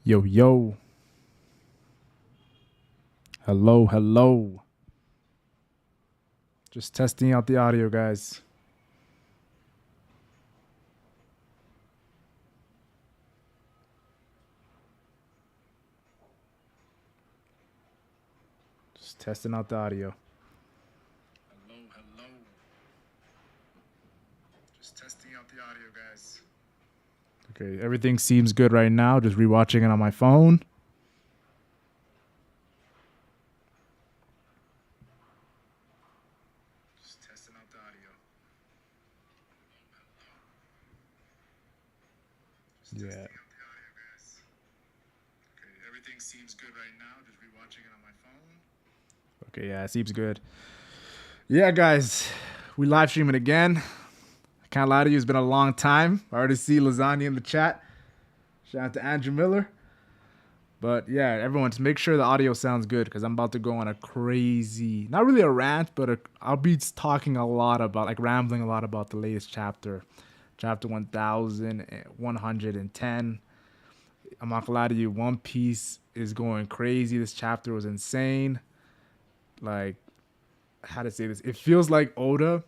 Yo, yo. Hello, hello. Just testing out the audio, guys. Just testing out the audio. Hello, hello. Just testing out the audio, guys. Okay, everything seems good right now. Just rewatching it on my phone. Just testing out the audio. Just yeah. Okay, everything seems good right now. Just rewatching it on my phone. Okay, yeah, it seems good. Yeah, guys, we live streaming again. I can't lie to you, it's been a long time. I already see Lasagna in the chat. Shout out to Andrew Miller. But yeah, everyone, just make sure the audio sounds good because I'm about to go on a crazy, not really a rant, but I'll be talking a lot about, like rambling a lot about the latest chapter, chapter 1110. I'm not gonna lie to you, One Piece is going crazy. This chapter was insane. Like, how to say this? It feels like Oda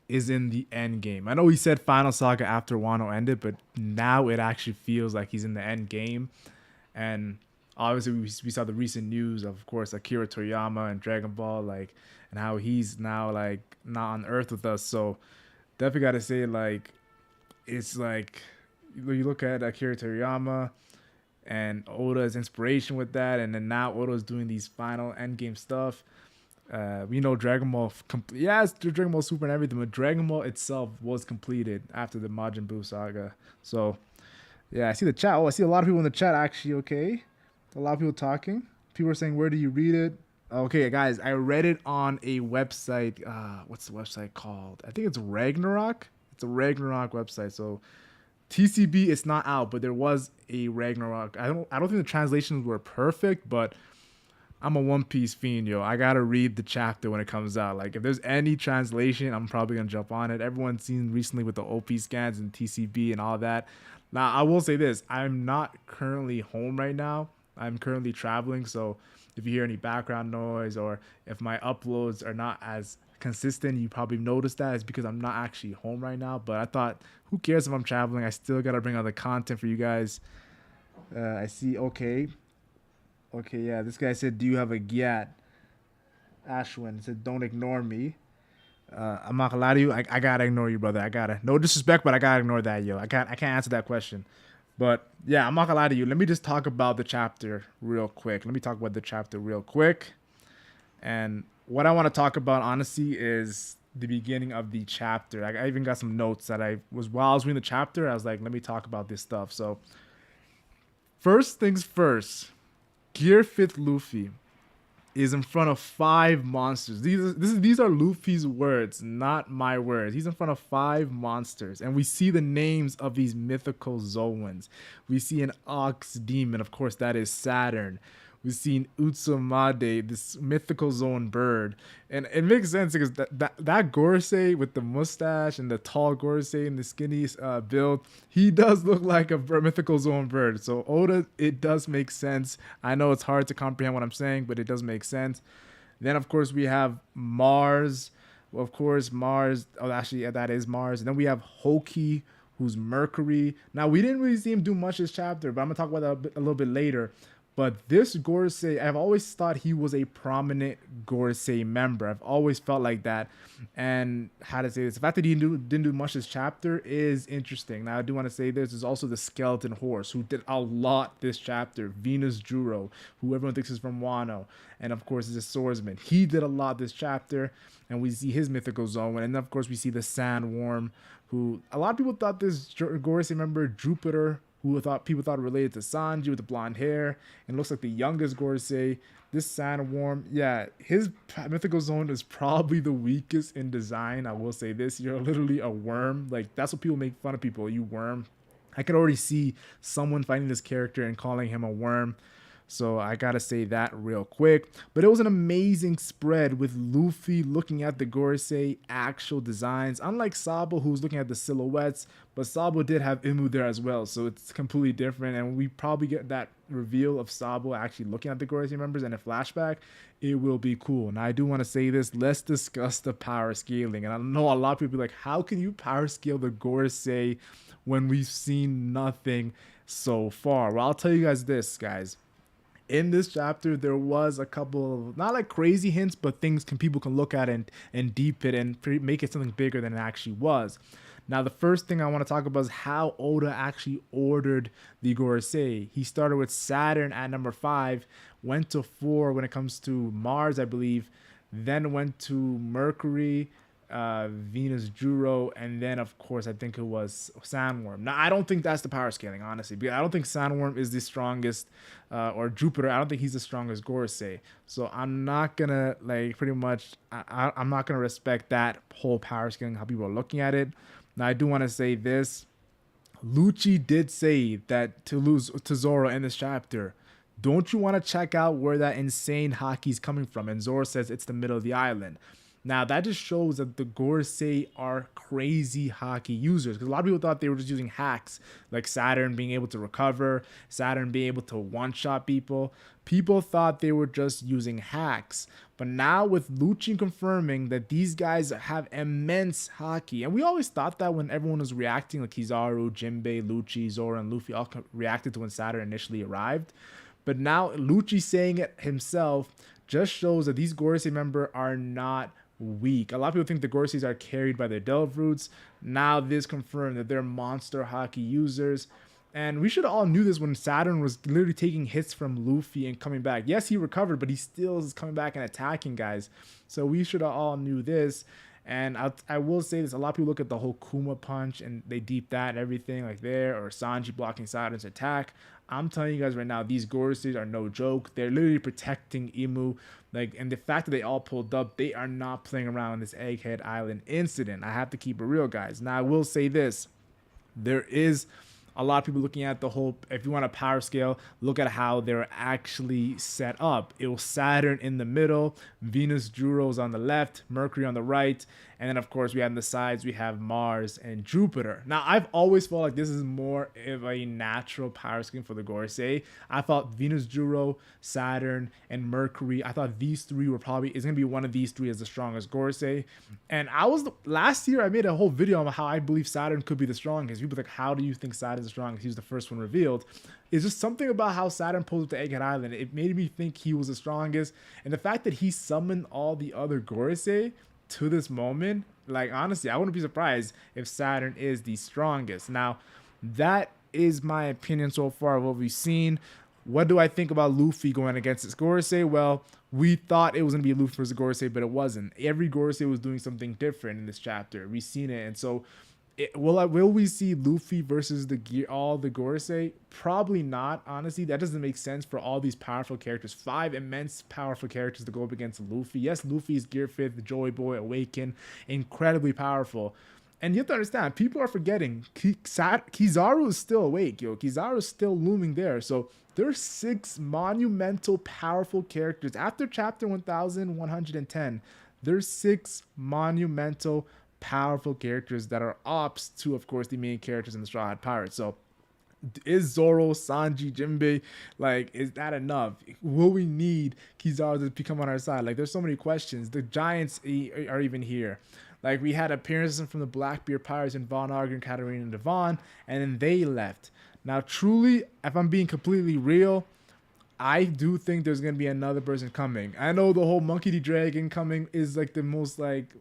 is in the end game. I know he said Final Saga after Wano ended, but now it actually feels like he's in the end game. And obviously, we saw the recent news of course, Akira Toriyama and Dragon Ball, like, and how he's now like not on Earth with us. So definitely got to say, like, it's like you look at Akira Toriyama and Oda's inspiration with that, and then now Oda's doing these final endgame stuff. We know Dragon Ball, yeah, it's Dragon Ball Super and everything, but Dragon Ball itself was completed after the Majin Buu saga. So yeah, I see the chat. Oh, I see a lot of people in the chat actually. Okay, a lot of people talking. People are saying, "Where do you read it?" Okay, guys, I read it on a website. What's the website called? I think it's Ragnarok. It's a Ragnarok website. So TCB, it's not out, but there was a Ragnarok. I don't think the translations were perfect, but I'm a One Piece fiend, yo. I gotta read the chapter when it comes out. Like, if there's any translation, I'm probably gonna jump on it. Everyone's seen recently with the OP scans and TCB and all that. Now, I will say this: I'm not currently home right now. I'm currently traveling, so if you hear any background noise or if my uploads are not as consistent, you probably noticed that. It's because I'm not actually home right now. But I thought, who cares if I'm traveling? I still gotta bring out the content for you guys. I see. Okay, okay, yeah. This guy said, "Do you have a Gyat?" Ashwin said, "Don't ignore me." I'm not gonna lie to you. I gotta ignore you, brother. I gotta. No disrespect, but I gotta ignore that, yo. I can't answer that question. But yeah, I'm not gonna lie to you. Let me just talk about the chapter real quick. Let me talk about the chapter real quick. And what I want to talk about, honestly, is the beginning of the chapter. I even got some notes that I was while I was reading the chapter. I was like, let me talk about this stuff. So first things first, Gear Fifth Luffy is in front of five monsters. These are Luffy's words, not my words. He's in front of five monsters, and we see the names of these mythical Zoans. We see an ox demon, of course, that is Saturn. We've seen Utsumade, this mythical zone bird. And it makes sense because that Gorosei with the mustache and the tall Gorosei and the skinny build, he does look like a mythical zone bird. So Oda, it does make sense. I know it's hard to comprehend what I'm saying, but it does make sense. Then, of course, we have Mars. Well, of course, Mars. Oh, actually, yeah, that is Mars. And then we have Hoki, who's Mercury. Now, we didn't really see him do much this chapter, but I'm going to talk about that a little bit later. But this Gorosei, I've always thought he was a prominent Gorosei member. I've always felt like that. And how to say this, the fact that he didn't do much this chapter is interesting. Now, I do want to say this is also the skeleton horse, who did a lot this chapter. Venus Juro, who everyone thinks is from Wano. And of course, is a swordsman. He did a lot this chapter. And we see his mythical zone. And then, of course, we see the sandworm, who a lot of people thought this Gorosei member, Jupiter, who people thought related to Sanji with the blonde hair, and looks like the youngest Gorosei. This sandworm, yeah, his mythical zone is probably the weakest in design. I will say this: you're literally a worm. Like, that's what people make fun of people. You worm. I could already see someone finding this character and calling him a worm. So I gotta say that real quick. But it was an amazing spread with Luffy looking at the Gorosei actual designs. Unlike Sabo, who's looking at the silhouettes, but Sabo did have Imu there as well, so it's completely different. And we probably get that reveal of Sabo actually looking at the Gorosei members in a flashback. It will be cool. Now I do want to say this. Let's discuss the power scaling. And I know a lot of people be like, how can you power scale the Gorosei when we've seen nothing so far? Well, I'll tell you guys this, guys. In this chapter, there was a couple of, not like crazy hints, but things people can look at and deep it and make it something bigger than it actually was. Now, the first thing I want to talk about is how Oda actually ordered the Gorosei. He started with Saturn at number 5, went to 4 when it comes to Mars, I believe, then went to Mercury, Venus, Juro, and then of course I think it was Sandworm. Now I don't think that's the power scaling, honestly, because I don't think Sandworm is the strongest, or Jupiter. I don't think he's the strongest Gorosei. So I'm not gonna like pretty much. I'm not gonna respect that whole power scaling how people are looking at it. Now I do want to say this. Lucci did say that to lose to Zoro in this chapter. Don't you want to check out where that insane haki is coming from? And Zoro says it's the middle of the island. Now, that just shows that the Gorosei are crazy haki users. Because a lot of people thought they were just using hacks, like Saturn being able to recover, Saturn being able to one-shot people. People thought they were just using hacks. But now with Lucci confirming that these guys have immense haki, and we always thought that when everyone was reacting, like Kizaru, Jinbei, Lucci, Zoro, and Luffy all reacted to when Saturn initially arrived. But now Lucci saying it himself just shows that these Gorosei members are not weak. A lot of people think the Goroseis are carried by their delve roots. Now this confirmed that they're monster haki users. And we should all knew this when Saturn was literally taking hits from Luffy and coming back. Yes, he recovered, but he still is coming back and attacking guys. So we should have all knew this. And I will say this, a lot of people look at the whole Kuma punch and they deep that and everything like there, or Sanji blocking Saturn's attack. I'm telling you guys right now, these Goroseis are no joke. They're literally protecting Imu. Like, and the fact that they all pulled up, they are not playing around in this Egghead Island incident. I have to keep it real, guys. Now, I will say this. There is a lot of people looking at the whole, if you want a power scale, look at how they're actually set up. It was Saturn in the middle, Venus, Juro's on the left, Mercury on the right, and then of course we have on the sides, we have Mars and Jupiter. Now I've always felt like this is more of a natural power scheme for the Gorosei. I thought Venus, Juro, Saturn, and Mercury, I thought these three were probably, is going to be one of these three as the strongest Gorosei. And last year I made a whole video on how I believe Saturn could be the strongest. People were like, how do you think Saturn's the strongest? He was the first one revealed. It's just something about how Saturn pulled up to Egghead Island. It made me think he was the strongest. And the fact that he summoned all the other Gorosei to this moment, like honestly, I wouldn't be surprised if Saturn is the strongest. Now, that is my opinion so far of what we've seen. What do I think about Luffy going against this Gorosei? Well, we thought it was going to be Luffy versus Gorosei, but it wasn't. Every Gorosei was doing something different in this chapter. We've seen it. And so, will we see Luffy versus all the Gorosei? Probably not, honestly. That doesn't make sense for all these powerful characters. 5 immense powerful characters to go up against Luffy. Yes, Luffy is Gear 5th, Joy Boy, Awaken, incredibly powerful. And you have to understand, people are forgetting, Kizaru is still awake, yo. Kizaru is still looming there. So there's 6 monumental, powerful characters. After chapter 1110, there's 6 monumental, powerful characters that are ops to, of course, the main characters in the Straw Hat Pirates. So is Zoro, Sanji, Jinbei, like, is that enough? Will we need Kizaru to become on our side? Like, there's so many questions. The Giants are even here. Like, we had appearances from the Blackbeard Pirates and Von Argon, Katarina, and Devon, and then they left. Now, truly, if I'm being completely real, I do think there's going to be another person coming. I know the whole Monkey D. Dragon coming is like the most like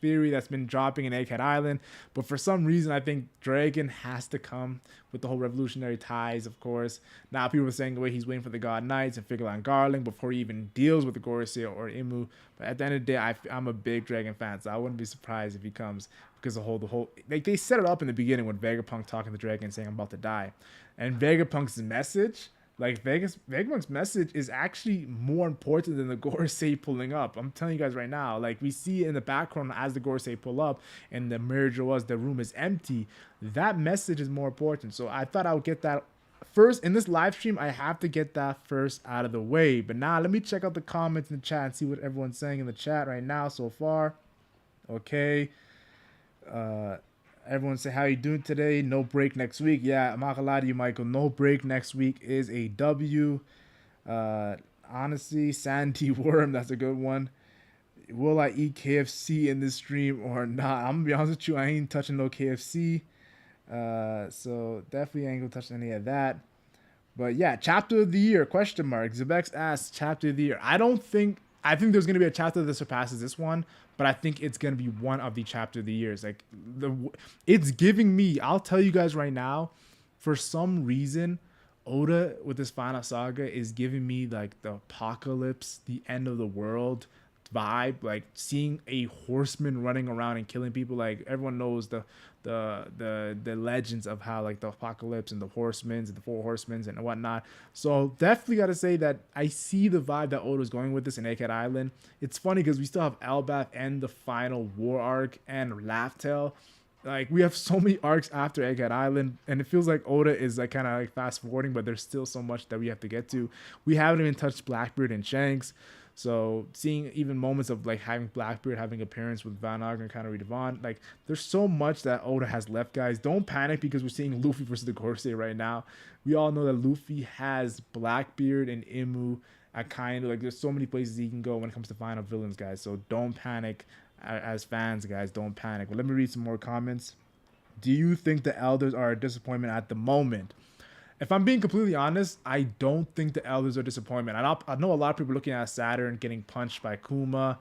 theory that's been dropping in Egghead Island, but for some reason I think Dragon has to come with the whole revolutionary ties, of course. Now people are saying the way he's waiting for the God Knights and Figure and Garland before he even deals with the Gorosei or Imu. But at the end of the day, I'm a big Dragon fan, so I wouldn't be surprised if he comes, because the whole like they set it up in the beginning with Vegapunk talking to Dragon saying I'm about to die, and Vegapunk's message. Like, Vegapunk's message is actually more important than the Gorosei pulling up. I'm telling you guys right now. Like, we see in the background as the Gorosei pull up and the merger was the room is empty. That message is more important. So I thought I would get that first in this live stream, I have to get that first out of the way. But now let me check out the comments in the chat and see what everyone's saying in the chat right now so far. Okay. Uh, Everyone say, how you doing today? No break next week. Yeah, I'm not gonna lie to you, Michael. No break next week is a W. Honestly, Sandy Worm, that's a good one. Will I eat KFC in this stream or not? I'm gonna be honest with you, I ain't touching no KFC. So definitely ain't gonna touch any of that. But yeah, chapter of the year, question mark. Zebex asks, chapter of the year. I think there's gonna be a chapter that surpasses this one, but I think it's gonna be one of the chapter of the years. Like it's giving me, I'll tell you guys right now, for some reason, Oda with this final saga is giving me like the apocalypse, the end of the world vibe, like seeing a horseman running around and killing people. Like everyone knows the legends of how like the apocalypse and the horsemen and the four horsemen and whatnot. So definitely got to say that I see the vibe that Oda's going with this in Egghead Island. It's funny because we still have Elbaf and the final war arc and Laugh Tale. Like we have so many arcs after Egghead Island, and it feels like Oda is like kind of like fast forwarding, but there's still so much that we have to get to. We haven't even touched Blackbeard and Shanks. So seeing even moments of like having Blackbeard having appearance with Van Og and kind of Devon, like there's so much that Oda has left, guys. Don't panic because we're seeing Luffy versus the Gorosei right now. We all know that Luffy has Blackbeard and Imu at kind of like there's so many places he can go when it comes to final villains, guys. So don't panic as fans, guys. Don't panic. But let me read some more comments. Do you think the elders are a disappointment at the moment? If I'm being completely honest, I don't think the elders are a disappointment. I know a lot of people are looking at Saturn getting punched by Kuma,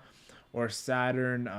or Saturn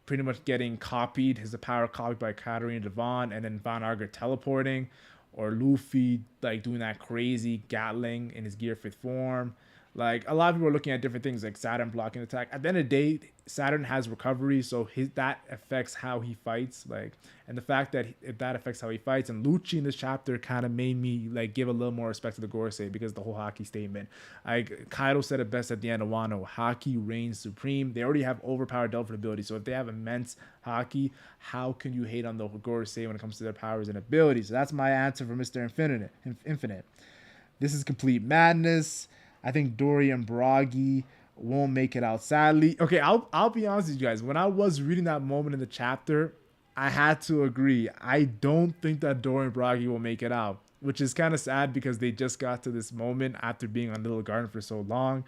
pretty much getting copied, his power copied by Katarina Devon, and then Van Arger teleporting, or Luffy like doing that crazy Gatling in his Gear 5th form. Like a lot of people are looking at different things like Saturn blocking attack. At the end of the day, Saturn has recovery, so that affects how he fights. Like, and the fact that that affects how he fights. And Lucci in this chapter kind of made me like give a little more respect to the Gorosei because of the whole hockey statement. Like Kaido said it best at the end of Wano: "Hockey reigns supreme." They already have overpowered Delphin abilities, so if they have immense hockey, how can you hate on the Gorosei when it comes to their powers and abilities? So that's my answer for Mr. Infinite. This is complete madness. I think Dory and Bragi won't make it out, sadly. Okay, I'll be honest with you guys. When I was reading that moment in the chapter, I had to agree. I don't think that Dory and Bragi will make it out, which is kind of sad because they just got to this moment after being on Little Garden for so long.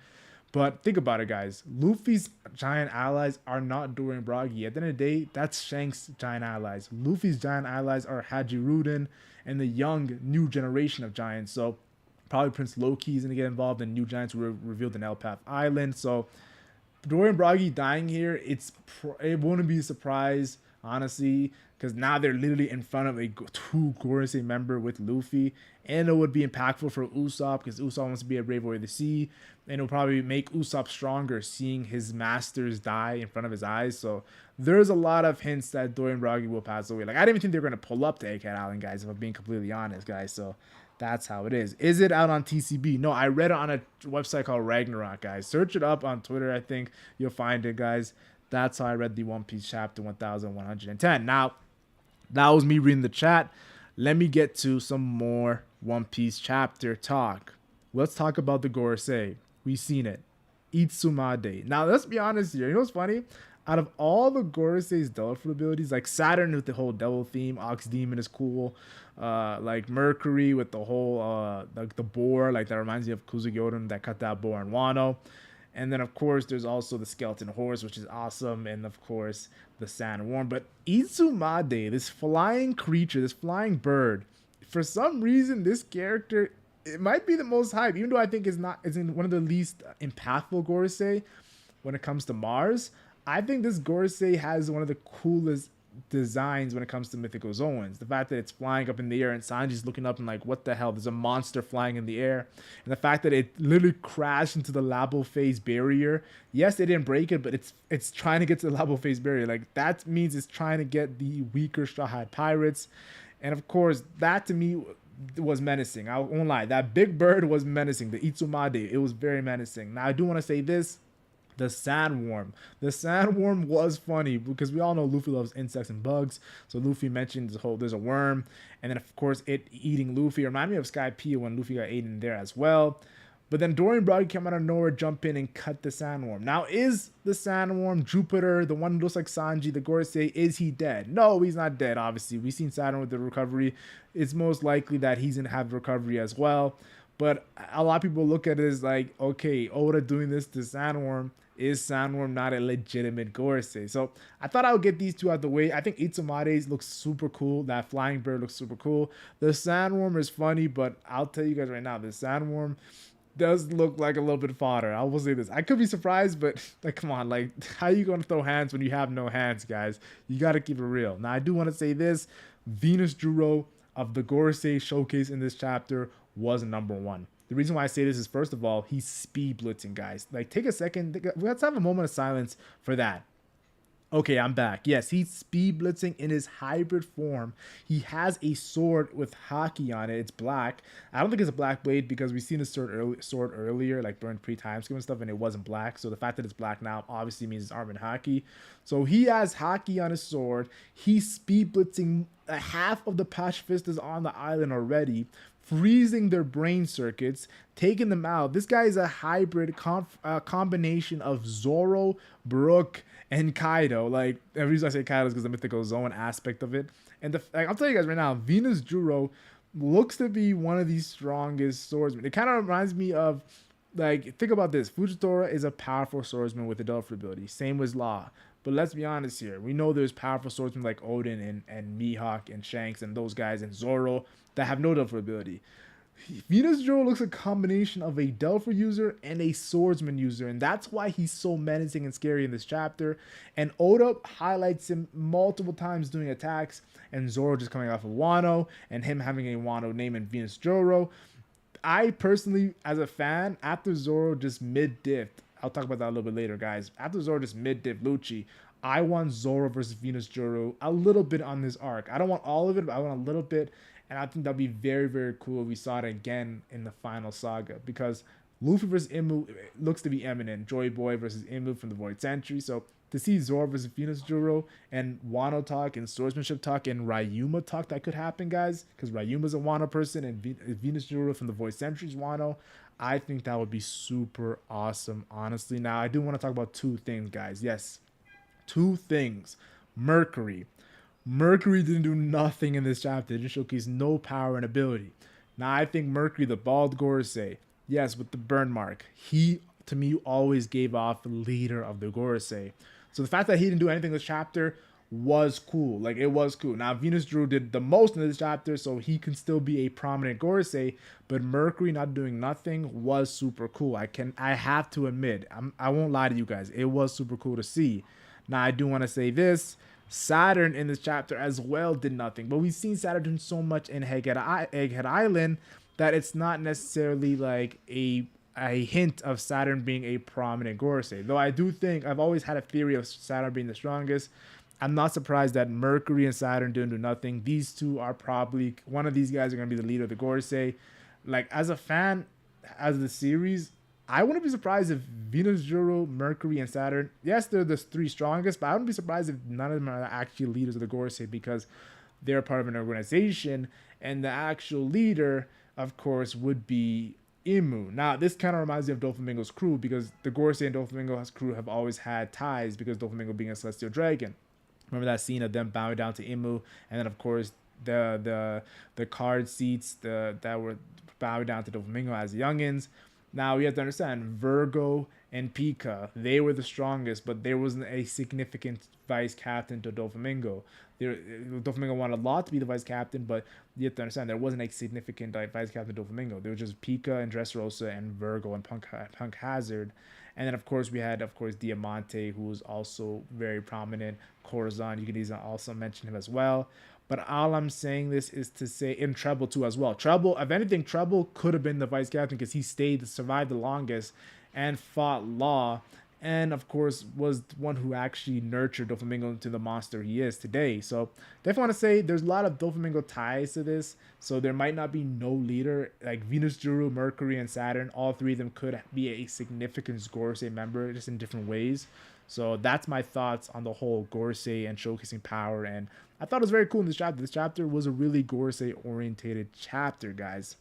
But think about it, guys. Luffy's giant allies are not Dory and Bragi. At the end of the day, that's Shanks' giant allies. Luffy's giant allies are Hajiruden and the young new generation of giants. So probably Prince Loki is going to get involved, and new giants were revealed in Elpath Island. So Dorian Bragi dying here, it wouldn't be a surprise, honestly, because now they're literally in front of a two Gorosei member with Luffy, and it would be impactful for Usopp because Usopp wants to be a brave warrior of the sea, and it'll probably make Usopp stronger seeing his masters die in front of his eyes. So there's a lot of hints that Dorian Bragi will pass away. Like I didn't even think they were going to pull up to Egghead Island, guys, if I'm being completely honest, guys. So that's how it is. Is it out on TCB? No, I read it on a website called Ragnarok, guys. Search it up on Twitter. I think you'll find it, guys. That's how I read the One Piece chapter 1110. Now, that was me reading the chat. Let me get to some more One Piece chapter talk. Let's talk about the Gorosei. We've seen it. Itsumade. Now, let's be honest here. You know what's funny? Out of all the Gorosei's Devil abilities, like Saturn with the whole devil theme, Ox Demon is cool. Like Mercury with the whole like the boar, like that reminds me of Kuzugyodon that cut that boar in Wano. And then of course there's also the skeleton horse, which is awesome, and of course the sandworm. But Itsumade, this flying creature, this flying bird, for some reason this character, it might be the most hype, even though I think it's in one of the least impactful Gorosei when it comes to Mars. I think this Gorosei has one of the coolest designs when it comes to mythical zones. The fact that it's flying up in the air and Sanji's looking up and like, what the hell? There's a monster flying in the air. And the fact that it literally crashed into the Labo phase barrier. Yes, they didn't break it, but it's trying to get to the Labo phase barrier. Like that means it's trying to get the weaker Straw Hat pirates. And of course, that to me was menacing. I won't lie. That big bird was menacing. The Itsumade, it was very menacing. Now I do want to say this. The sandworm. The sandworm was funny because we all know Luffy loves insects and bugs. So Luffy mentioned there's a worm, and then of course it eating Luffy. Remind me of Sky Pea when Luffy got eaten there as well. But then Dorian Broggy came out of nowhere, jump in and cut the sandworm. Now, is the sandworm Jupiter, the one who looks like Sanji, the Gorosei, is he dead? No, he's not dead, obviously. We've seen Saturn with the recovery. It's most likely that he's going to have recovery as well. But a lot of people look at it as like, okay, Oda doing this to Sandworm. Is Sandworm not a legitimate Gorosei? So I thought I would get these two out the way. I think Itsumade's looks super cool. That flying bird looks super cool. The Sandworm is funny, but I'll tell you guys right now, the Sandworm does look like a little bit fodder. I will say this. I could be surprised, but like, come on, like, how are you going to throw hands when you have no hands, guys? You got to keep it real. Now, I do want to say this. Venus Juro of the Gorosei showcase in this chapter was number one. The reason why I say this is, first of all, he's speed blitzing, guys. Like, take a second. Let's have a moment of silence for that. Okay, I'm back. Yes, he's speed blitzing in his hybrid form. He has a sword with hockey on it. It's black. I don't think it's a black blade because we've seen his sword earlier, like during pre-time skip and stuff, and it wasn't black. So the fact that it's black now obviously means it's armored hockey. So he has hockey on his sword. He's speed blitzing half of the pacifistas on the island already, freezing their brain circuits, taking them out. This guy is a hybrid combination of Zoro, Brook, and Kaido. Like, the reason I say Kaido is because the mythical zone aspect of it. And I'll tell you guys right now, Venus Juro looks to be one of the strongest swordsmen. It kind of reminds me of, like, think about this. Fujitora is a powerful swordsman with Adulthood ability. Same with Law. But let's be honest here. We know there's powerful swordsmen like Odin and Mihawk and Shanks and those guys and Zoro that have no Adulthood ability. Venus Juro looks a combination of a Delphi user and a swordsman user, and that's why he's so menacing and scary in this chapter. And Oda highlights him multiple times doing attacks, and Zoro just coming off of Wano, and him having a Wano name in Venus Juro. I personally, as a fan, after Zoro just mid-diffed, I'll talk about that a little bit later, guys. After Zoro just mid-diffed Lucci, I want Zoro versus Venus Juro a little bit on this arc. I don't want all of it, but I want a little bit. And I think that'd be very, very cool if we saw it again in the final saga. Because Luffy versus Imu looks to be imminent. Joy Boy versus Imu from the Void Century. So to see Zoro versus Venus Juro and Wano talk and swordsmanship talk and Ryuma talk, that could happen, guys. Because Ryuma's a Wano person and Venus Juro from the Void Century is Wano. I think that would be super awesome, honestly. Now, I do want to talk about two things, guys. Yes, two things. Mercury didn't do nothing in this chapter. It just showcased no power and ability. Now, I think Mercury, the bald Gorosei, yes, with the burn mark, he, to me, always gave off the leader of the Gorosei. So the fact that he didn't do anything in this chapter was cool. Like, it was cool. Now, Venus Drew did the most in this chapter, so he can still be a prominent Gorosei, but Mercury not doing nothing was super cool. I have to admit, I won't lie to you guys. It was super cool to see. Now, I do want to say this. Saturn in this chapter as well did nothing, but we've seen Saturn so much in Egghead Island that it's not necessarily like a hint of Saturn being a prominent Gorosei. Though I do think, I've always had a theory of Saturn being the strongest. I'm not surprised that Mercury and Saturn didn't do nothing. These two are probably, one of these guys are going to be the leader of the Gorosei. Like, as a fan, as the series, I wouldn't be surprised if Venus, Juro, Mercury, and Saturn, yes, they're the three strongest, but I wouldn't be surprised if none of them are actually leaders of the Gorosei because they're part of an organization, and the actual leader, of course, would be Imu. Now, this kind of reminds me of Doflamingo's crew because the Gorosei and Doflamingo's crew have always had ties because Doflamingo being a celestial dragon. Remember that scene of them bowing down to Imu, and then of course the card seats that were bowing down to Doflamingo as youngins. Now you have to understand Virgo and Pika, they were the strongest, but there wasn't a significant vice captain to Doflamingo. Doflamingo wanted a lot to be the vice captain, but you have to understand there wasn't a significant vice captain to Doflamingo. There was just Pika and Dressrosa and Virgo and Punk Hazard. And then, of course, we had, Diamante, who was also very prominent. Corazon, you can also mention him as well. But all I'm saying this is to say, in Treble too as well. Treble, if anything, Treble could have been the vice captain because he survived the longest and fought Law and of course was the one who actually nurtured Doflamingo into the monster he is today. So definitely want to say there's a lot of Doflamingo ties to this. So there might not be no leader like Venus, Juro, Mercury, and Saturn. All three of them could be a significant Gorosei member, just in different ways. So that's my thoughts on the whole Gorosei and showcasing power. And I thought it was very cool in this chapter. This chapter was a really Gorosei orientated chapter, guys.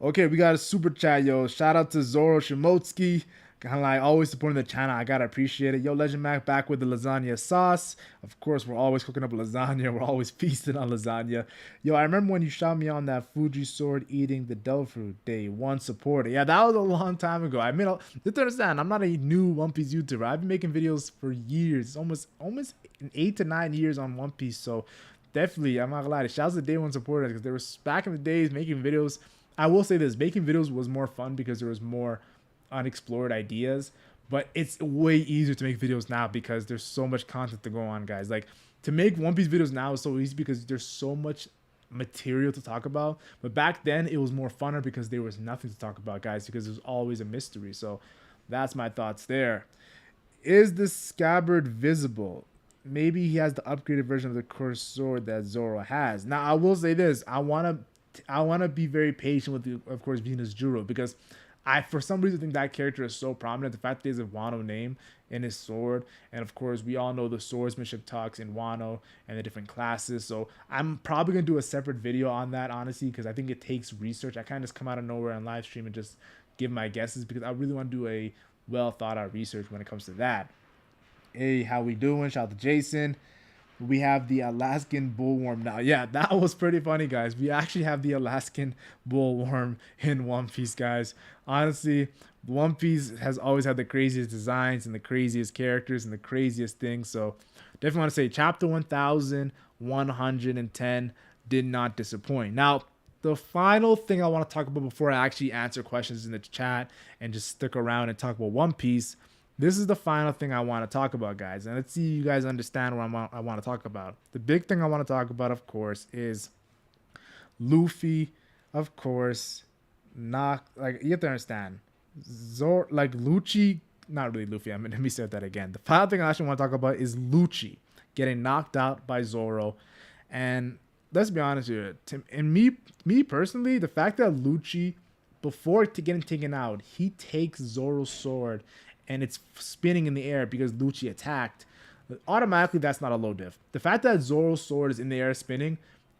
Okay, we got a super chat, yo. Shout out to Zoro Shimotsky. Kind of like always supporting the channel. I gotta appreciate it. Yo, LegendMac back with the lasagna sauce. Of course, we're always cooking up lasagna. We're always feasting on lasagna. Yo, I remember when you shot me on that Fuji sword eating the devil fruit. Day one supporter. Yeah, that was a long time ago. I mean, you have to understand, I'm not a new One Piece YouTuber. I've been making videos for years, almost 8 to 9 years on One Piece. So definitely, I'm not gonna lie. Shouts to day one supporters because there was back in the days making videos. I will say this: making videos was more fun because there was more unexplored ideas, but it's way easier to make videos now because there's so much content to go on, guys. Like, to make One Piece videos now is so easy because there's so much material to talk about, but back then it was more funner because there was nothing to talk about, guys, because there's always a mystery. So that's my thoughts there. Is the scabbard visible? Maybe he has the upgraded version of the cursed sword that Zoro has. Now I will say this: I want to be very patient with the, of course, Venus Juro, because I, for some reason, think that character is so prominent. The fact that he has a Wano name in his sword. And of course, we all know the swordsmanship talks in Wano and the different classes. So I'm probably going to do a separate video on that, honestly, because I think it takes research. I kind of just come out of nowhere on live stream and just give my guesses because I really want to do a well thought out research when it comes to that. Hey, how we doing? Shout out to Jason. We have the Alaskan bullworm now. Yeah, that was pretty funny, guys. We actually have the Alaskan bullworm in One Piece, guys. Honestly, One Piece has always had the craziest designs and the craziest characters and the craziest things. So definitely want to say chapter 1110 did not disappoint. Now, the final thing I want to talk about before I actually answer questions in the chat and just stick around and talk about One Piece, this is the final thing I want to talk about, guys. And let's see you guys understand what I want to talk about. The big thing I want to talk about, of course, is Luffy, of course, not like, you have to understand. Zoro, like Lucci, not really Luffy. Let me say that again. The final thing I actually want to talk about is Lucci getting knocked out by Zoro. And let's be honest here. And me personally, the fact that Lucci, before getting taken out, he takes Zoro's sword and it's spinning in the air because Lucci attacked, automatically that's not a low diff. The fact that Zoro's sword is in the air spinning,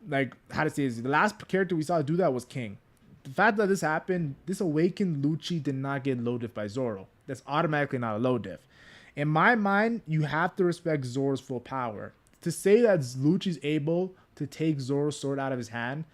like, how to say this, the last character we saw do that was King. The fact that this happened, this awakened Lucci did not get low diff by Zoro. That's automatically not a low diff. In my mind, you have to respect Zoro's full power. To say that Lucci's able to take Zoro's sword out of his hand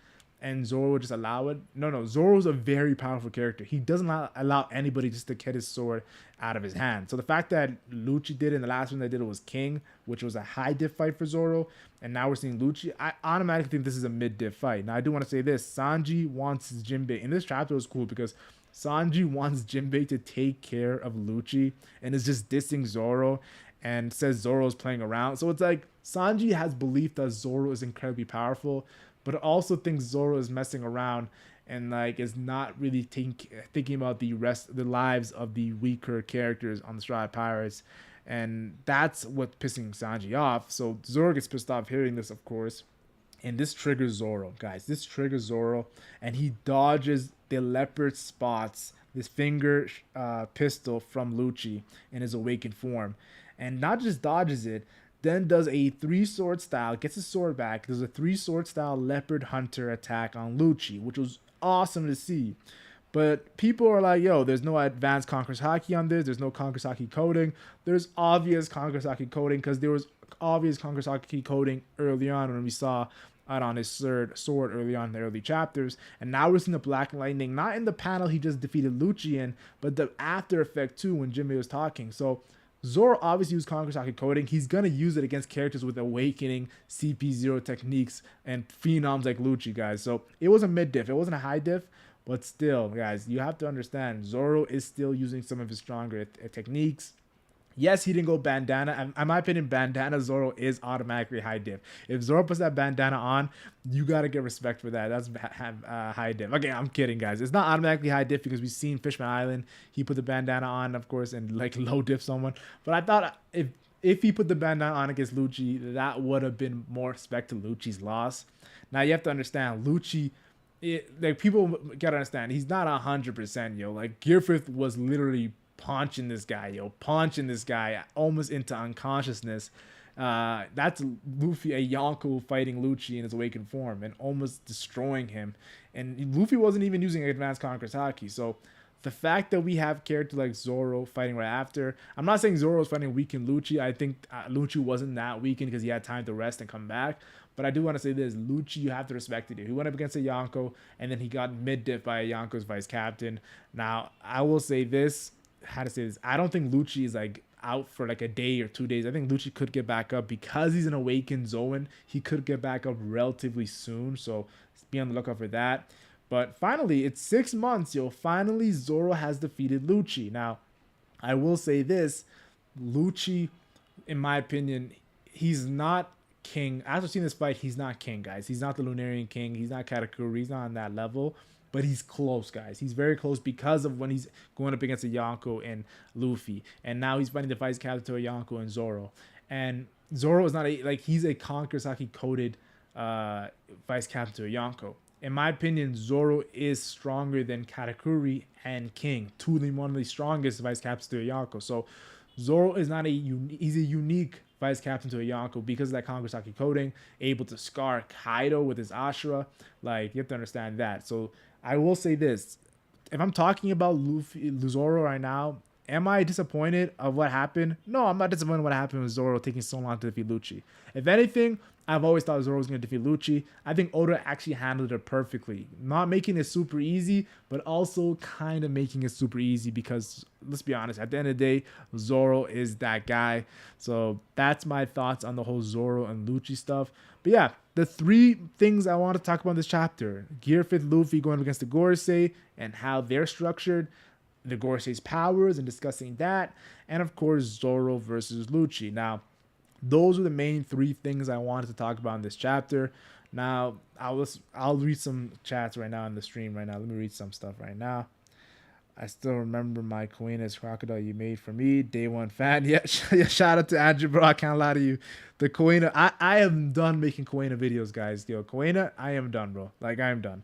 and Zoro would just allow it. No. Zoro's a very powerful character. He doesn't allow anybody just to get his sword out of his hand. So the fact that Lucci did it, and the last one they did it was King, which was a high diff fight for Zoro, and now we're seeing Lucci, I automatically think this is a mid diff fight. Now I do want to say this: Sanji wants Jinbei. In this chapter, it was cool because Sanji wants Jinbei to take care of Lucci and is just dissing Zoro and says Zoro's playing around. So it's like Sanji has belief that Zoro is incredibly powerful, but also thinks Zoro is messing around and like is not really thinking about the lives of the weaker characters on the Straw Hat Pirates. And that's what's pissing Sanji off. So Zoro gets pissed off hearing this, of course. And this triggers Zoro, guys. This triggers Zoro. And he dodges the leopard spots, this finger pistol from Lucci in his awakened form. And not just dodges it, then does a 3-sword style, gets his sword back, does a 3-sword style leopard hunter attack on Lucci, which was awesome to see. But people are like, yo, there's no advanced Conqueror's Haki on this, there's no Conqueror's Haki coding. There's obvious Conqueror's Haki coding because there was obvious Conqueror's Haki coding early on when we saw out on his third sword early on in the early chapters. And now we're seeing the Black Lightning, not in the panel he just defeated Lucci in, but the after effect too when Jinbei was talking. So Zoro obviously used Conqueror's Haki coding. He's going to use it against characters with awakening CP0 techniques and phenoms like Lucci, guys. So it was a mid diff. It wasn't a high diff, but still, guys, you have to understand Zoro is still using some of his stronger techniques. Yes, he didn't go bandana. In my opinion, bandana Zoro is automatically high diff. If Zoro puts that bandana on, you gotta get respect for that. That's high diff. Okay, I'm kidding, guys. It's not automatically high diff because we've seen Fishman Island. He put the bandana on, of course, and like low diff someone. But I thought if he put the bandana on against Lucci, that would have been more respect to Lucci's loss. Now you have to understand, Lucci. Like people gotta understand, he's not 100%, yo. Like Gearfifth was literally punching this guy, punching this guy almost into unconsciousness. That's Luffy, a Yonko fighting Lucci in his awakened form and almost destroying him. And Luffy wasn't even using advanced Conqueror's Haki. So the fact that we have characters like Zoro fighting right after, I'm not saying Zoro was fighting weakened Lucci. I think Lucci wasn't that weakened because he had time to rest and come back. But I do want to say this, Lucci, you have to respect it. He went up against a Yonko, and then he got mid-diff by a Yonko's vice captain. Now, I will say this, how to say this, I don't think Lucci is like out for like a day or 2 days. I think Lucci could get back up because he's an awakened Zoan. He could get back up relatively soon, so be on the lookout for that. But finally, it's 6 months, yo. Finally, Zoro has defeated Lucci. Now, I will say this, Lucci, in my opinion, he's not king. After seeing this fight, he's not king, guys. He's not the Lunarian king. He's not Katakuri. He's not on that level. But he's close, guys. He's very close because of when he's going up against a Yonko and Luffy. And now he's fighting the vice captain to a Yonko and Zoro. And Zoro is not he's a Conqueror's Haki coded vice captain to a Yonko. In my opinion, Zoro is stronger than Katakuri and King, one of the strongest vice captains to a Yonko. So Zoro is not he's a unique vice captain to a Yonko because of that Conqueror's Haki coding, able to scar Kaido with his Ashura. Like, you have to understand that. So I will say this, if I'm talking about Zoro right now, am I disappointed of what happened? No, I'm not disappointed what happened with Zoro taking so long to defeat Lucci. If anything, I've always thought Zoro was going to defeat Lucci. I think Oda actually handled it perfectly. Not making it super easy, but also kind of making it super easy because, let's be honest, at the end of the day, Zoro is that guy. So that's my thoughts on the whole Zoro and Lucci stuff. But yeah, the 3 things I want to talk about in this chapter. Gear 5th Luffy going up against the Gorosei and how they're structured. The Gorosei's powers and discussing that. And of course, Zoro versus Lucci. Now, those are the main 3 things I wanted to talk about in this chapter. Now, I'll read some chats right now in the stream right now. Let me read some stuff right now. I still remember my Koina's crocodile you made for me. Day 1 fan. Yeah, shout out to Andrew, bro. I can't lie to you. The Koina, I am done making Koina videos, guys. Yo, Koina, I am done, bro. Like, I am done.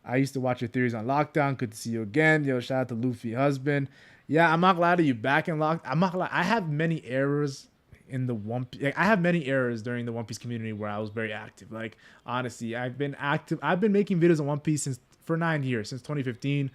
I used to watch your theories on lockdown. Good to see you again. Yo, shout out to Luffy husband. Yeah, I'm not glad to you back in lockdown. I'm not glad. I have many errors in the One Piece. Like, I have many errors during the One Piece community where I was very active. Like, honestly, I've been active. I've been making videos on One Piece for 9 years, since 2015.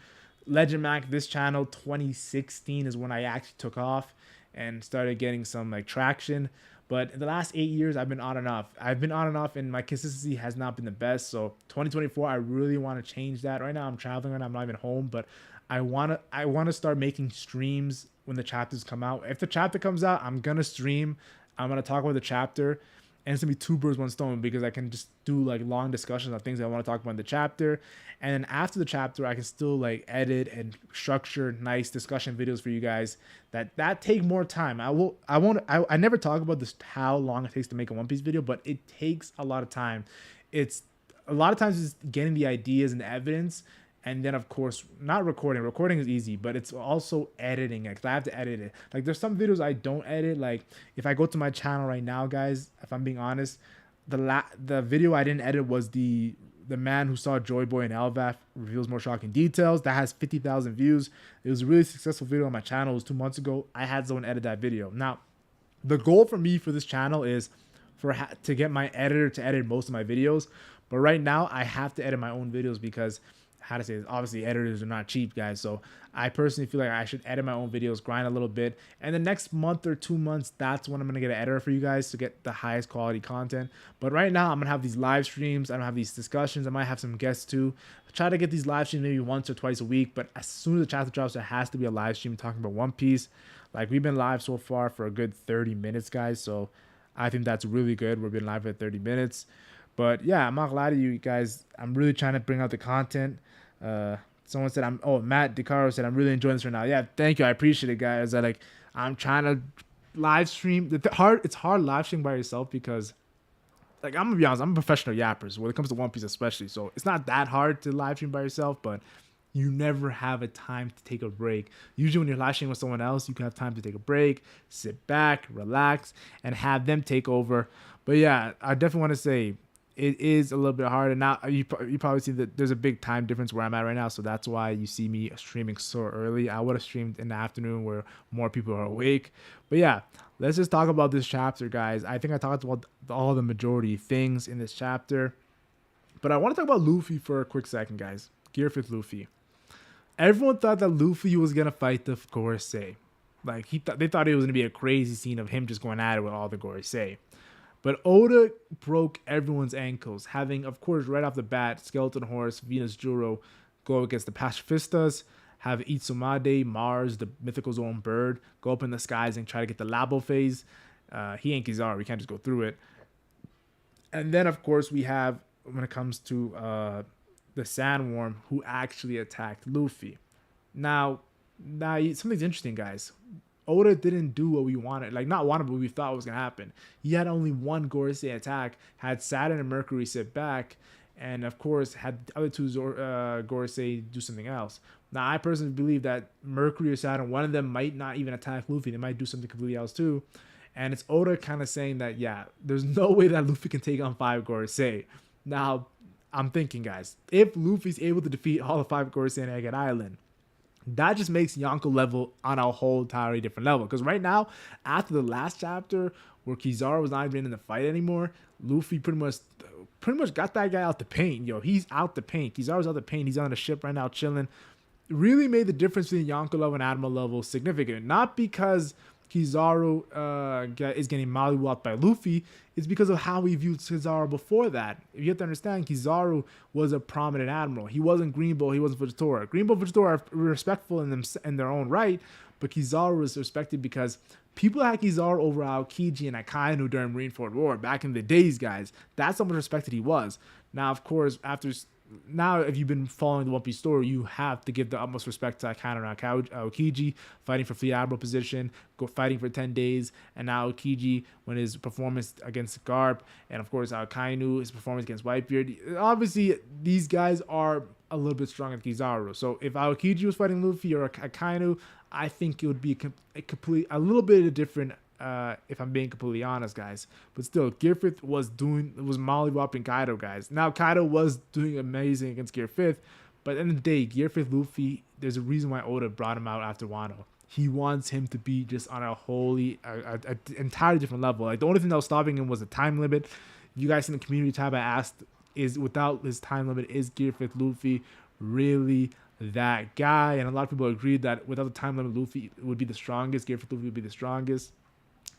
LegendMac, this channel, 2016 is when I actually took off and started getting some like traction. But in the last 8 years, I've been on and off. And my consistency has not been the best. So 2024, I really want to change that. Right now, I'm traveling right now. I'm not even home, but I want to start making streams when the chapters come out. If the chapter comes out, I'm gonna stream. I'm gonna talk about the chapter. And it's gonna be 2 birds, 1 stone because I can just do like long discussions on things I want to talk about in the chapter. And then after the chapter, I can still like edit and structure nice discussion videos for you guys that take more time. I never talk about this, how long it takes to make a One Piece video, but it takes a lot of time. It's a lot of times it's getting the ideas and the evidence. And then, of course, not recording. Recording is easy, but it's also editing. Like, I have to edit it. Like, there's some videos I don't edit. Like, if I go to my channel right now, guys, if I'm being honest, the video I didn't edit was the man who saw Joy Boy and Elvaf reveals more shocking details. That has 50,000 views. It was a really successful video on my channel. It was 2 months ago. I had someone edit that video. Now, the goal for me for this channel is to get my editor to edit most of my videos. But right now, I have to edit my own videos because, how to say this, obviously editors are not cheap, guys. So I personally feel like I should edit my own videos, grind a little bit, and the next month or 2 months, that's when I'm gonna get an editor for you guys to get the highest quality content. But right now, I'm gonna have these live streams. I'm gonna have these discussions. I might have some guests too. I try to get these live streams maybe once or twice a week. But as soon as the chapter drops, there has to be a live stream talking about One Piece. Like, we've been live so far for a good 30 minutes, guys. So I think that's really good. We've been live for 30 minutes. But yeah, I'm not gonna lie to you guys. I'm really trying to bring out the content. Someone said Matt DeCaro said I'm really enjoying this right now. Yeah, thank you. I appreciate it, guys. I'm trying to live stream. It's hard live streaming by yourself because, like, I'm gonna be honest, I'm a professional yapper when it comes to One Piece, especially. So it's not that hard to live stream by yourself, but you never have a time to take a break. Usually, when you're live streaming with someone else, you can have time to take a break, sit back, relax, and have them take over. But yeah, I definitely want to say it is a little bit harder now. You probably see that there's a big time difference where I'm at right now, so that's why you see me streaming so early. I would have streamed in the afternoon where more people are awake. But yeah, let's just talk about this chapter, guys. I think I talked about all the majority of things in this chapter, but I want to talk about Luffy for a quick second, guys. Gear 5th Luffy. Everyone thought that Luffy was gonna fight the Gorosei. Like they thought it was gonna be a crazy scene of him just going at it with all the Gorosei. But Oda broke everyone's ankles, having, of course, right off the bat, Skeleton Horse, Venus Juro go against the Pacifistas, have Itsumade, Mars, the mythical zone bird, go up in the skies and try to get the Labo phase. He ain't Kizaru, we can't just go through it. And then, of course, we have, when it comes to the Sandworm, who actually attacked Luffy. Now something's interesting, guys. Oda didn't do what we wanted, like not wanted, but we thought was gonna happen. He had only one Gorosei attack, had Saturn and Mercury sit back, and of course had the other two Gorosei do something else. Now I personally believe that Mercury or Saturn, one of them might not even attack Luffy. They might do something completely else too. And it's Oda kind of saying that, yeah, there's no way that Luffy can take on 5 Gorosei. Now, I'm thinking, guys, if Luffy's able to defeat all the 5 Gorosei on Egghead Island, that just makes Yonko level on a whole entirely different level. Because right now, after the last chapter where Kizaru was not even in the fight anymore, Luffy pretty much got that guy out the paint. Yo, he's out the paint. Kizaru's out the paint. He's on the ship right now chilling. Really made the difference between Yonko level and Admiral level significant. Not because Kizaru is getting mollywopped by Luffy, it's because of how we viewed Kizaru before that. You have to understand, Kizaru was a prominent admiral. He wasn't Greenbow, he wasn't Fujitora. Greenbow and Fujitora are respectful in their own right, but Kizaru was respected because people had Kizaru over Aokiji and Akainu during Marineford War back in the days, guys. That's how much respected he was. Now, of course, now, if you've been following the One Piece story, you have to give the utmost respect to Akainu and Aokiji, fighting for Fleet Admiral position, fighting for 10 days, and now Aokiji, when his performance against Garp, and of course Akainu, his performance against Whitebeard. Obviously, these guys are a little bit stronger than Kizaru. So if Aokiji was fighting Luffy or Akainu, I think it would be a little bit different. If I'm being completely honest, guys. But still, Gear 5th was mollywopping Kaido, guys. Now, Kaido was doing amazing against Gear 5th, but at the end of the day, Gear 5th Luffy, there's a reason why Oda brought him out after Wano. He wants him to be just on a entirely different level. Like, the only thing that was stopping him was the time limit. You guys in the community tab, I asked, without his time limit, is Gear 5th Luffy really that guy? And a lot of people agreed that without the time limit, Luffy would be the strongest. Gear 5th Luffy would be the strongest.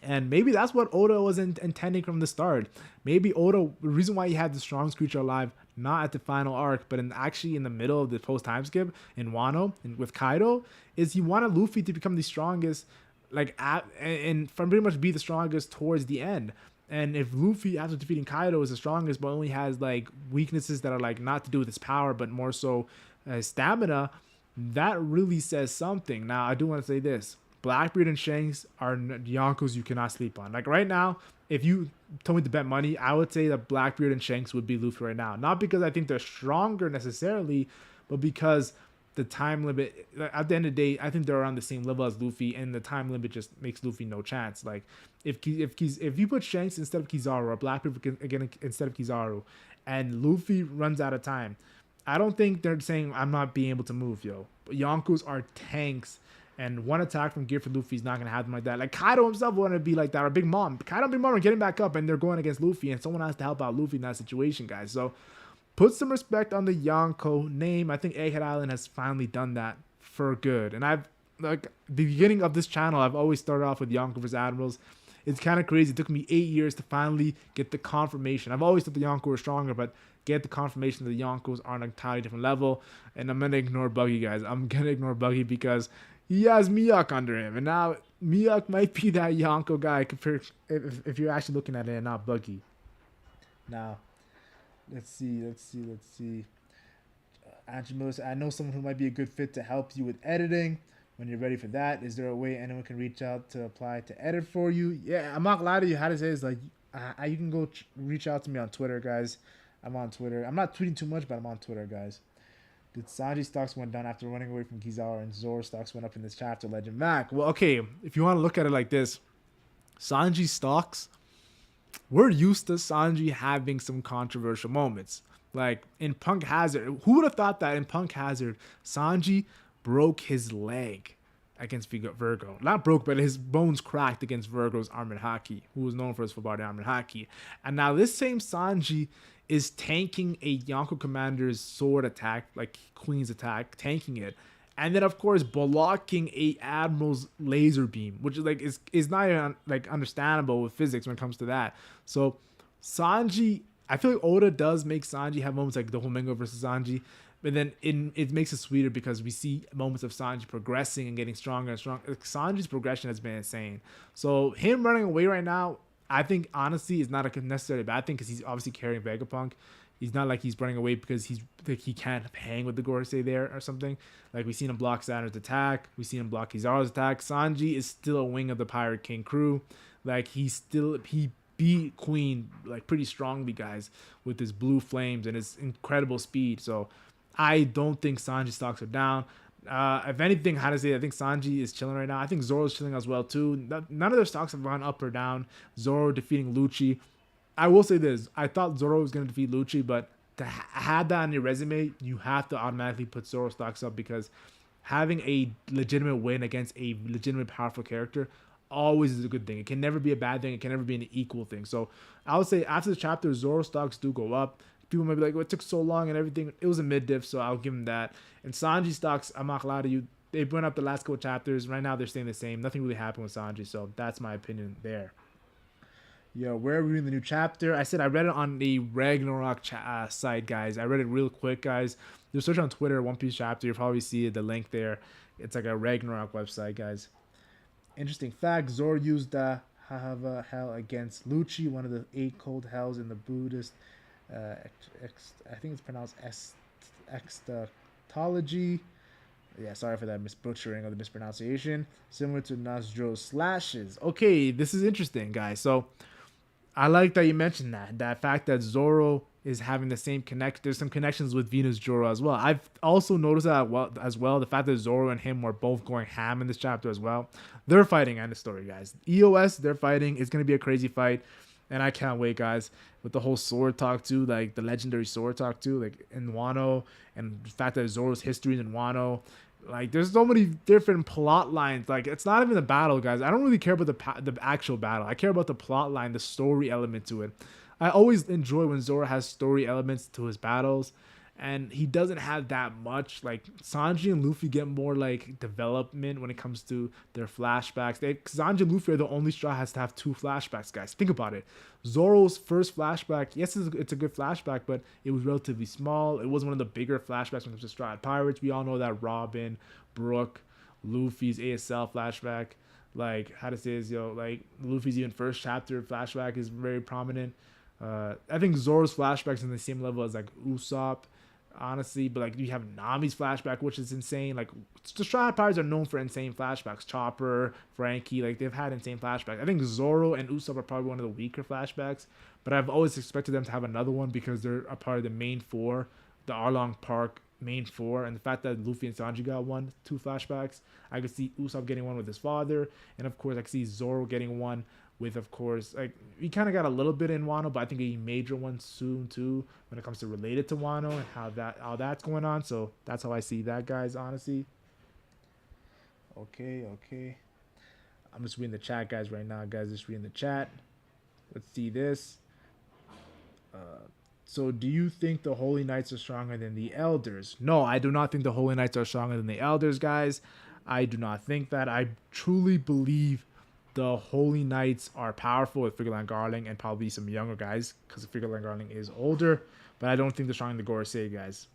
And maybe that's what Oda was intending from the start. Maybe Oda, the reason why he had the strongest creature alive, not at the final arc, but actually in the middle of the post-time skip in Wano and with Kaido, is he wanted Luffy to become the strongest, and from pretty much be the strongest towards the end. And if Luffy, after defeating Kaido, is the strongest, but only has like weaknesses that are like not to do with his power, but more so stamina, that really says something. Now, I do want to say this. Blackbeard and Shanks are Yonkos you cannot sleep on. Like right now, if you told me to bet money, I would say that Blackbeard and Shanks would be Luffy right now. Not because I think they're stronger necessarily, but because the time limit, at the end of the day, I think they're around the same level as Luffy, and the time limit just makes Luffy no chance. Like if you put Shanks instead of Kizaru, or Blackbeard again instead of Kizaru, and Luffy runs out of time, I don't think they're saying I'm not being able to move, yo. But Yonkos are tanks. And one attack from Gear for Luffy is not going to happen like that. Like, Kaido himself want to be like that. Or Big Mom. Kaido and Big Mom are getting back up, and they're going against Luffy. And someone has to help out Luffy in that situation, guys. So, put some respect on the Yonko name. I think Egghead Island has finally done that for good. And the beginning of this channel, I've always started off with Yonko vs. Admirals. It's kind of crazy. It took me 8 years to finally get the confirmation. I've always thought the Yonko were stronger, but get the confirmation that the Yonkos are on an entirely different level. And I'm going to ignore Buggy, guys. I'm going to ignore Buggy because he has Miyuk under him. And now Miyuk might be that Yonko guy compared if you're actually looking at it and not Buggy. Now, let's see. Andrew Mills, I know someone who might be a good fit to help you with editing. when you're ready for that. Is there a way anyone can reach out to apply to edit for you? Yeah, I'm not gonna lie to you. How to say is like, you can go reach out to me on Twitter, guys. I'm on Twitter. I'm not tweeting too much, but I'm on Twitter, guys. Did Sanji stocks went down after running away from Kizaru, and Zoro stocks went up in this chapter? Legend Mac. Well, okay, if you want to look at it like this, Sanji stocks, we're used to Sanji having some controversial moments. Like in Punk Hazard, who would have thought that in Punk Hazard, Sanji broke his leg against Virgo? Not broke, but his bones cracked against Virgo's armored haki, who was known for his full body armored haki. And now this same Sanji is tanking a Yonko commander's sword attack, like Queen's attack, tanking it. And then of course blocking a Admiral's laser beam, which is like is not even like understandable with physics when it comes to that. So Sanji, I feel like Oda does make Sanji have moments like the Homingo versus Sanji, but then it makes it sweeter because we see moments of Sanji progressing and getting stronger and stronger. Like, Sanji's progression has been insane. So him running away right now, I think honestly is not a necessarily bad thing because he's obviously carrying Vegapunk. He's not like he's running away because he's like he can't hang with the Gorosei there or something. Like we've seen him block Saturn's attack, we've seen him block Kizaru's attack. Sanji is still a wing of the Pirate King crew. Like he beat Queen like pretty strongly, guys, with his blue flames and his incredible speed. So I don't think Sanji stocks are down. If anything, how to say, I think Sanji is chilling right now. I think Zoro's chilling as well too. None of their stocks have gone up or down. Zoro defeating Lucci. I will say this: I thought Zoro was going to defeat Lucci, but to have that on your resume, you have to automatically put Zoro stocks up because having a legitimate win against a legitimate powerful character always is a good thing. It can never be a bad thing. It can never be an equal thing. So I would say after the chapter, Zoro stocks do go up. People might be like, well, it took so long and everything. It was a mid-diff, so I'll give him that. And Sanji stocks, I'm not gonna lie to you, they went up the last couple chapters. Right now, they're staying the same. Nothing really happened with Sanji, so that's my opinion there. Yo, where are we in the new chapter? I said I read it on the Ragnarok site, guys. I read it real quick, guys. Just search on Twitter, One Piece chapter. You'll probably see the link there. It's like a Ragnarok website, guys. Interesting fact, Zoro used the Hava Hell against Lucci, one of the 8 cold hells in the Buddhist, I think it's pronounced Extatology. Yeah, sorry for that butchering of the mispronunciation. Similar to Nasjo's slashes. Okay, this is interesting, guys. So I like that you mentioned that fact that Zoro is having the same connect. There's some connections with Venus Juro as well. I've also noticed that as well. The fact that Zoro and him were both going ham in this chapter as well. They're fighting, end of story, guys. EOS, they're fighting. It's gonna be a crazy fight, and I can't wait, guys. With the whole sword talk too, like the legendary sword talk too, like in Wano, and the fact that Zoro's history in Wano. Like, there's so many different plot lines. Like, it's not even the battle, guys. I don't really care about the actual battle. I care about the plot line, the story element to it. I always enjoy when Zoro has story elements to his battles, and he doesn't have that much. Like, Sanji and Luffy get more, like, development when it comes to their flashbacks. Sanji and Luffy are the only Straw has to have 2 flashbacks, guys. Think about it. Zoro's first flashback, yes, it's a good flashback, but it was relatively small. It was one of the bigger flashbacks when it comes to Straw Pirates. We all know that Robin, Brook, Luffy's ASL flashback, like, how to say this, like, Luffy's even first chapter flashback is very prominent. I think Zoro's flashbacks in the same level as, like, Usopp, honestly, but like you have Nami's flashback, which is insane. Like the Straw Pirates are known for insane flashbacks. Chopper, Frankie, like they've had insane flashbacks. I think Zoro and Usopp are probably one of the weaker flashbacks, but I've always expected them to have another one because they're a part of the main 4, the Arlong Park main 4, and the fact that Luffy and Sanji got 2 flashbacks. I could see Usopp getting one with his father, and of course I could see Zoro getting one with, of course, like we kind of got a little bit in Wano, but I think a major one soon too when it comes to related to Wano and how that's going on. So that's how I see that, guys, honestly. Okay. I'm just reading the chat, guys, right now, guys. Just reading the chat. Let's see this. So do you think the Holy Knights are stronger than the Elders? No, I do not think the Holy Knights are stronger than the Elders, guys. I do not think that. I truly believe the Holy Knights are powerful with Figure and Garling and probably some younger guys because Figure and Garling is older, but I don't think they're stronger than the Gorosei guys.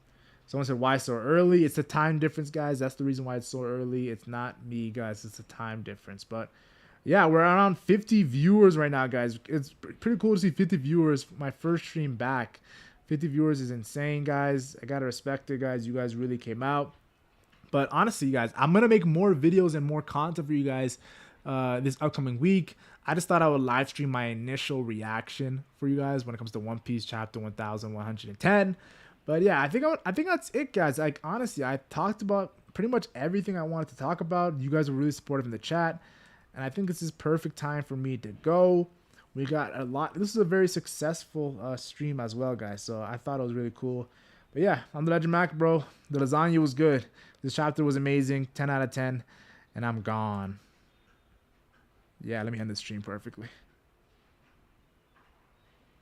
Someone said, why so early? It's the time difference, guys. That's the reason why it's so early. It's not me, guys. It's the time difference. But yeah, we're around 50 viewers right now, guys. It's pretty cool to see 50 viewers. My first stream back. 50 viewers is insane, guys. I got to respect it, guys. You guys really came out. But honestly, you guys, I'm gonna make more videos and more content for you guys this upcoming week. I just thought I would live stream my initial reaction for you guys when it comes to One Piece chapter 1110. But yeah, I think that's it, guys. Like honestly, I talked about pretty much everything I wanted to talk about. You guys were really supportive in the chat, and I think this is perfect time for me to go. We got a lot. This is a very successful stream as well, guys. So I thought it was really cool. But yeah, I'm the LegendMac, bro. The lasagna was good. This chapter was amazing. 10 out of 10. And I'm gone. Yeah, let me end the stream perfectly.